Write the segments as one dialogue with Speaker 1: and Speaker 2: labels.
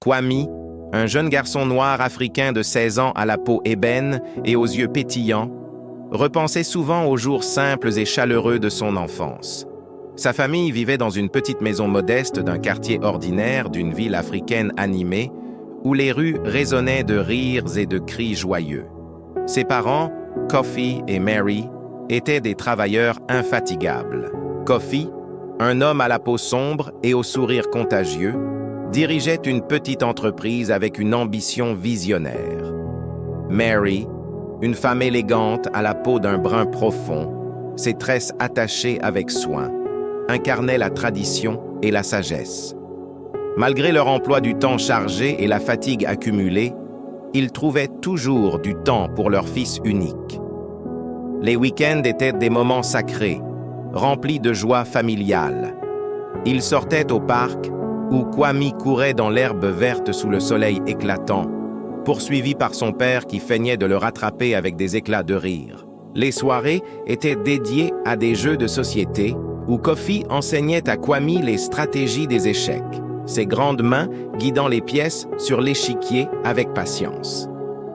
Speaker 1: Kwame, un jeune garçon noir africain de 16 ans à la peau ébène et aux yeux pétillants, repensait souvent aux jours simples et chaleureux de son enfance. Sa famille vivait dans une petite maison modeste d'un quartier ordinaire d'une ville africaine animée, où les rues résonnaient de rires et de cris joyeux. Ses parents, Kofi et Mary, étaient des travailleurs infatigables. Kofi, un homme à la peau sombre et au sourire contagieux, dirigeait une petite entreprise avec une ambition visionnaire. Mary, une femme élégante à la peau d'un brun profond, ses tresses attachées avec soin, incarnait la tradition et la sagesse. Malgré leur emploi du temps chargé et la fatigue accumulée, ils trouvaient toujours du temps pour leur fils unique. Les week-ends étaient des moments sacrés, remplis de joie familiale. Ils sortaient au parc, où Kwame courait dans l'herbe verte sous le soleil éclatant, poursuivi par son père qui feignait de le rattraper avec des éclats de rire. Les soirées étaient dédiées à des jeux de société, où Kofi enseignait à Kwame les stratégies des échecs, ses grandes mains guidant les pièces sur l'échiquier avec patience.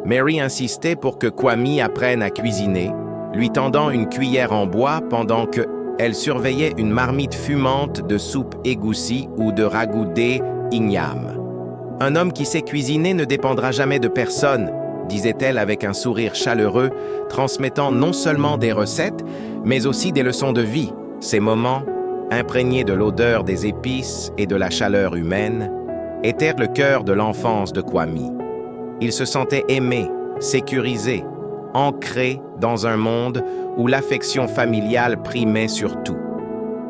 Speaker 1: Mary insistait pour que Kwame apprenne à cuisiner, lui tendant une cuillère en bois pendant qu'elle surveillait une marmite fumante de soupe égoussie ou de ragoût igname. « Un homme qui sait cuisiner ne dépendra jamais de personne », disait-elle avec un sourire chaleureux, transmettant non seulement des recettes, mais aussi des leçons de vie. Ces moments, imprégnés de l'odeur des épices et de la chaleur humaine, étaient le cœur de l'enfance de Kwame. Il se sentait aimé, sécurisé, ancré dans un monde où l'affection familiale primait sur tout.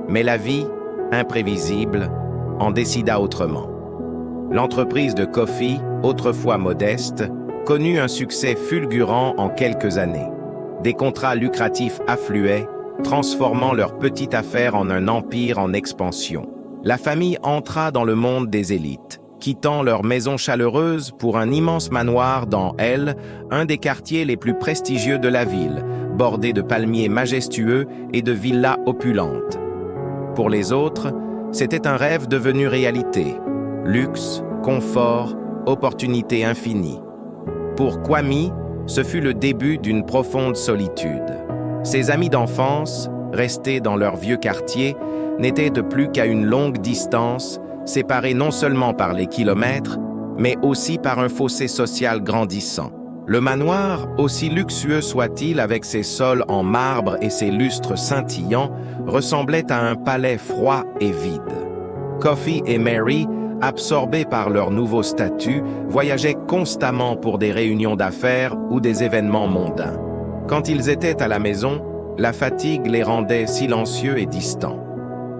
Speaker 1: Mais la vie, imprévisible, en décida autrement. L'entreprise de Kofi, autrefois modeste, connut un succès fulgurant en quelques années. Des contrats lucratifs affluaient, transformant leur petite affaire en un empire en expansion. La famille entra dans le monde des élites, quittant leur maison chaleureuse pour un immense manoir dans un des quartiers les plus prestigieux de la ville, bordé de palmiers majestueux et de villas opulentes. Pour les autres, c'était un rêve devenu réalité. Luxe, confort, opportunité infinie. Pour Kwame, ce fut le début d'une profonde solitude. Ses amis d'enfance, restés dans leur vieux quartier, n'étaient de plus qu'à une longue distance, séparés non seulement par les kilomètres, mais aussi par un fossé social grandissant. Le manoir, aussi luxueux soit-il avec ses sols en marbre et ses lustres scintillants, ressemblait à un palais froid et vide. Kofi et Mary, absorbés par leur nouveau statut, voyageaient constamment pour des réunions d'affaires ou des événements mondains. Quand ils étaient à la maison, la fatigue les rendait silencieux et distants.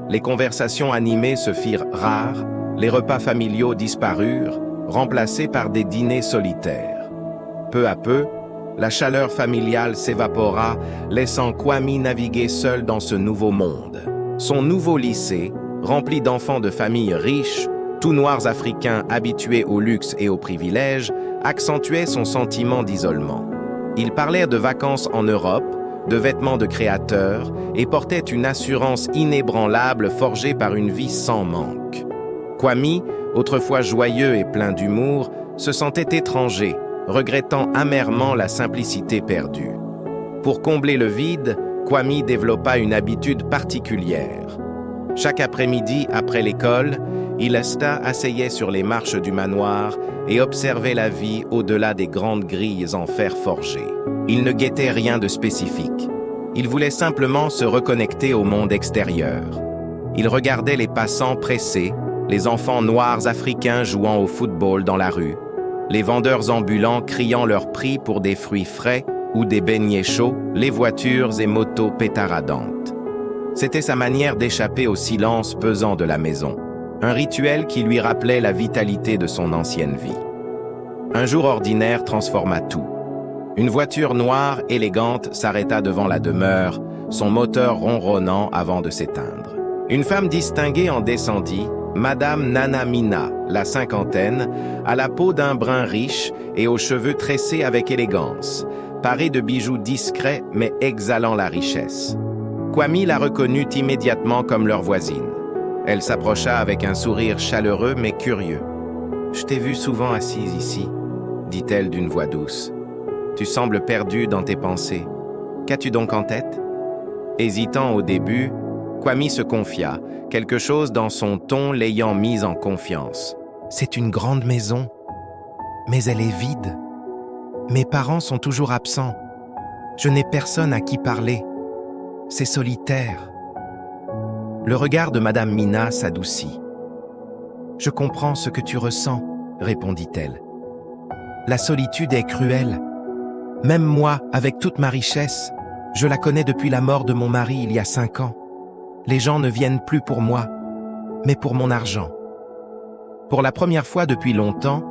Speaker 1: Les conversations animées se firent rares, les repas familiaux disparurent, remplacés par des dîners solitaires. Peu à peu, la chaleur familiale s'évapora, laissant Kwame naviguer seul dans ce nouveau monde. Son nouveau lycée, rempli d'enfants de familles riches, tout noirs africains habitués au luxe et aux privilèges, accentuait son sentiment d'isolement. Ils parlèrent de vacances en Europe, de vêtements de créateurs, et portaient une assurance inébranlable forgée par une vie sans manque. Kwame, autrefois joyeux et plein d'humour, se sentait étranger, regrettant amèrement la simplicité perdue. Pour combler le vide, Kwame développa une habitude particulière. Chaque après-midi, après l'école, il asseyait sur les marches du manoir et observait la vie au-delà des grandes grilles en fer forgé. Il ne guettait rien de spécifique. Il voulait simplement se reconnecter au monde extérieur. Il regardait les passants pressés, les enfants noirs africains jouant au football dans la rue, les vendeurs ambulants criant leur prix pour des fruits frais ou des beignets chauds, les voitures et motos pétaradantes. C'était sa manière d'échapper au silence pesant de la maison, un rituel qui lui rappelait la vitalité de son ancienne vie. Un jour ordinaire transforma tout. Une voiture noire élégante s'arrêta devant la demeure, son moteur ronronnant avant de s'éteindre. Une femme distinguée en descendit, Madame Nana Mina, la cinquantaine, à la peau d'un brun riche et aux cheveux tressés avec élégance, parée de bijoux discrets mais exhalant la richesse. Kwame la reconnut immédiatement comme leur voisine. Elle s'approcha avec un sourire chaleureux mais curieux. Je t'ai vu souvent assise ici, dit-elle d'une voix douce. Tu sembles perdue dans tes pensées. Qu'as-tu donc en tête? Hésitant au début, Kwame se confia, quelque chose dans son ton l'ayant mise en confiance. C'est une grande maison, mais elle est vide. Mes parents sont toujours absents. Je n'ai personne à qui parler. C'est solitaire. Le regard de Madame Mina s'adoucit. Je comprends ce que tu ressens, répondit-elle. La solitude est cruelle. Même moi, avec toute ma richesse, je la connais depuis la mort de mon mari il y a 5 ans. Les gens ne viennent plus pour moi, mais pour mon argent. Pour la première fois depuis longtemps,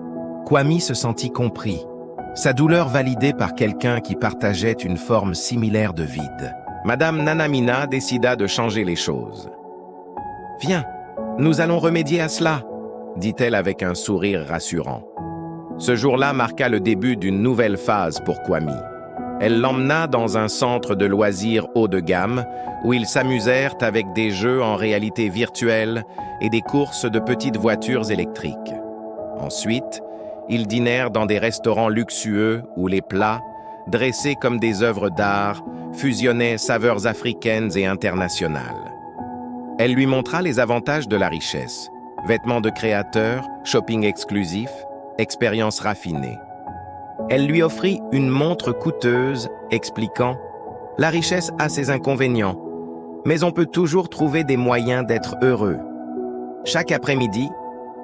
Speaker 1: Kwame se sentit compris, sa douleur validée par quelqu'un qui partageait une forme similaire de vide. Madame Nanamina décida de changer les choses. « Viens, nous allons remédier à cela », dit-elle avec un sourire rassurant. Ce jour-là marqua le début d'une nouvelle phase pour Kwame. Elle l'emmena dans un centre de loisirs haut de gamme où ils s'amusèrent avec des jeux en réalité virtuelle et des courses de petites voitures électriques. Ensuite, ils dînèrent dans des restaurants luxueux où les plats, dressés comme des œuvres d'art, fusionnaient saveurs africaines et internationales. Elle lui montra les avantages de la richesse: vêtements de créateurs, shopping exclusif, expériences raffinées. Elle lui offrit une montre coûteuse, expliquant « La richesse a ses inconvénients, mais on peut toujours trouver des moyens d'être heureux. » Chaque après-midi,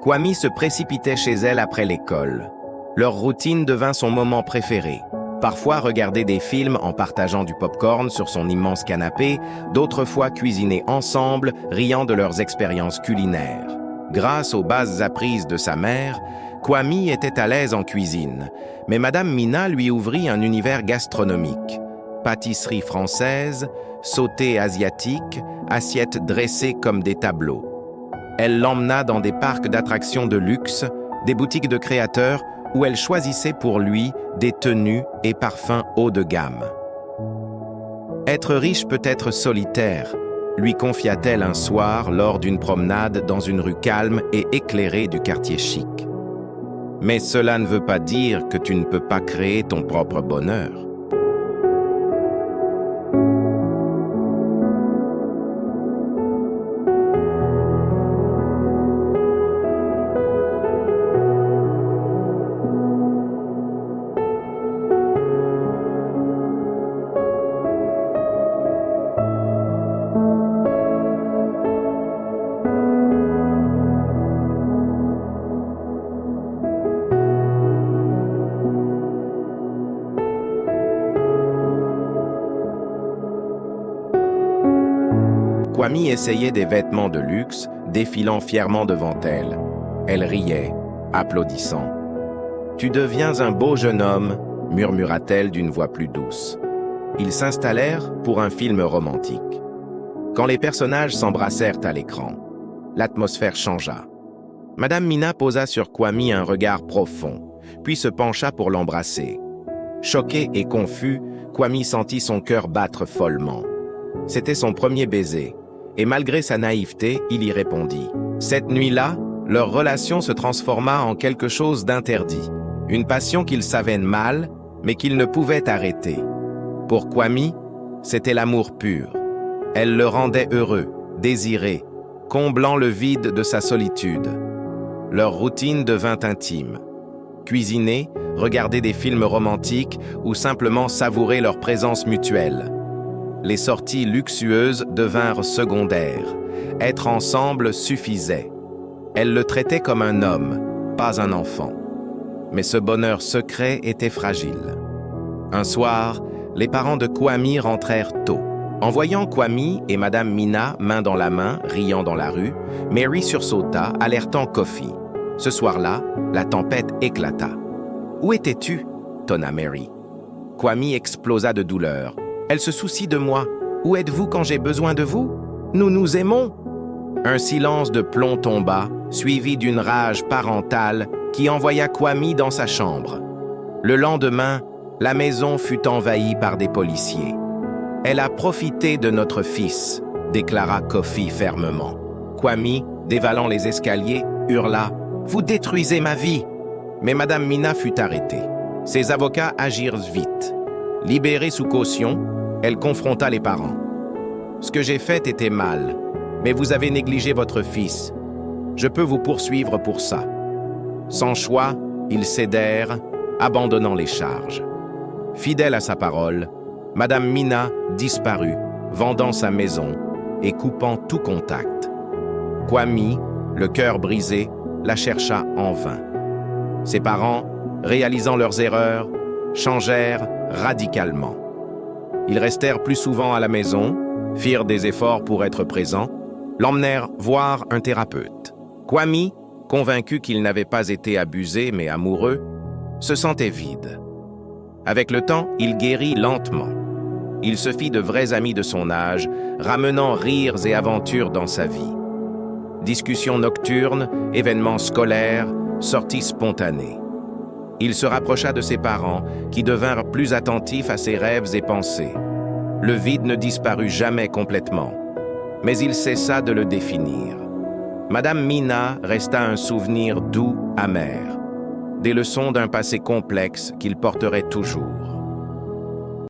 Speaker 1: Kwame se précipitait chez elle après l'école. Leur routine devint son moment préféré. Parfois regarder des films en partageant du popcorn sur son immense canapé, d'autres fois cuisiner ensemble, riant de leurs expériences culinaires. Grâce aux bases apprises de sa mère, Kwame était à l'aise en cuisine, mais Madame Mina lui ouvrit un univers gastronomique. Pâtisserie française, sauté asiatique, assiettes dressées comme des tableaux. Elle l'emmena dans des parcs d'attractions de luxe, des boutiques de créateurs où elle choisissait pour lui des tenues et parfums haut de gamme. Être riche peut être solitaire, lui confia-t-elle un soir lors d'une promenade dans une rue calme et éclairée du quartier chic. Mais cela ne veut pas dire que tu ne peux pas créer ton propre bonheur. Kwame essayait des vêtements de luxe, défilant fièrement devant elle. Elle riait, applaudissant. « Tu deviens un beau jeune homme », murmura-t-elle d'une voix plus douce. Ils s'installèrent pour un film romantique. Quand les personnages s'embrassèrent à l'écran, l'atmosphère changea. Madame Mina posa sur Kwame un regard profond, puis se pencha pour l'embrasser. Choqué et confus, Kwame sentit son cœur battre follement. C'était son premier baiser, et malgré sa naïveté, il y répondit. Cette nuit-là, leur relation se transforma en quelque chose d'interdit, une passion qu'ils savaient mal, mais qu'ils ne pouvaient arrêter. Pour Kwame, c'était l'amour pur. Elle le rendait heureux, désiré, comblant le vide de sa solitude. Leur routine devint intime. Cuisiner, regarder des films romantiques ou simplement savourer leur présence mutuelle. Les sorties luxueuses devinrent secondaires. Être ensemble suffisait. Elle le traitait comme un homme, pas un enfant. Mais ce bonheur secret était fragile. Un soir, les parents de Kwame rentrèrent tôt. En voyant Kwame et Madame Mina main dans la main, riant dans la rue, Mary sursauta, alertant Kofi. Ce soir-là, la tempête éclata. « Où étais-tu » tonna Mary. Kwame explosa de douleur. « Elle se soucie de moi. Où êtes-vous quand j'ai besoin de vous? Nous nous aimons. » Un silence de plomb tomba, suivi d'une rage parentale qui envoya Kwame dans sa chambre. Le lendemain, la maison fut envahie par des policiers. « Elle a profité de notre fils », déclara Kofi fermement. Kwame, dévalant les escaliers, hurla « Vous détruisez ma vie !» Mais Madame Mina fut arrêtée. Ses avocats agirent vite. Libérée sous caution, elle confronta les parents. « Ce que j'ai fait était mal, mais vous avez négligé votre fils. Je peux vous poursuivre pour ça. » Sans choix, ils cédèrent, abandonnant les charges. Fidèle à sa parole, Madame Mina disparut, vendant sa maison et coupant tout contact. Kwame, le cœur brisé, la chercha en vain. Ses parents, réalisant leurs erreurs, changèrent radicalement. Ils restèrent plus souvent à la maison, firent des efforts pour être présents, l'emmenèrent voir un thérapeute. Kwame, convaincu qu'il n'avait pas été abusé mais amoureux, se sentait vide. Avec le temps, il guérit lentement. Il se fit de vrais amis de son âge, ramenant rires et aventures dans sa vie. Discussions nocturnes, événements scolaires, sorties spontanées. Il se rapprocha de ses parents, qui devinrent plus attentifs à ses rêves et pensées. Le vide ne disparut jamais complètement, mais il cessa de le définir. Madame Mina resta un souvenir doux, amer, des leçons d'un passé complexe qu'il porterait toujours.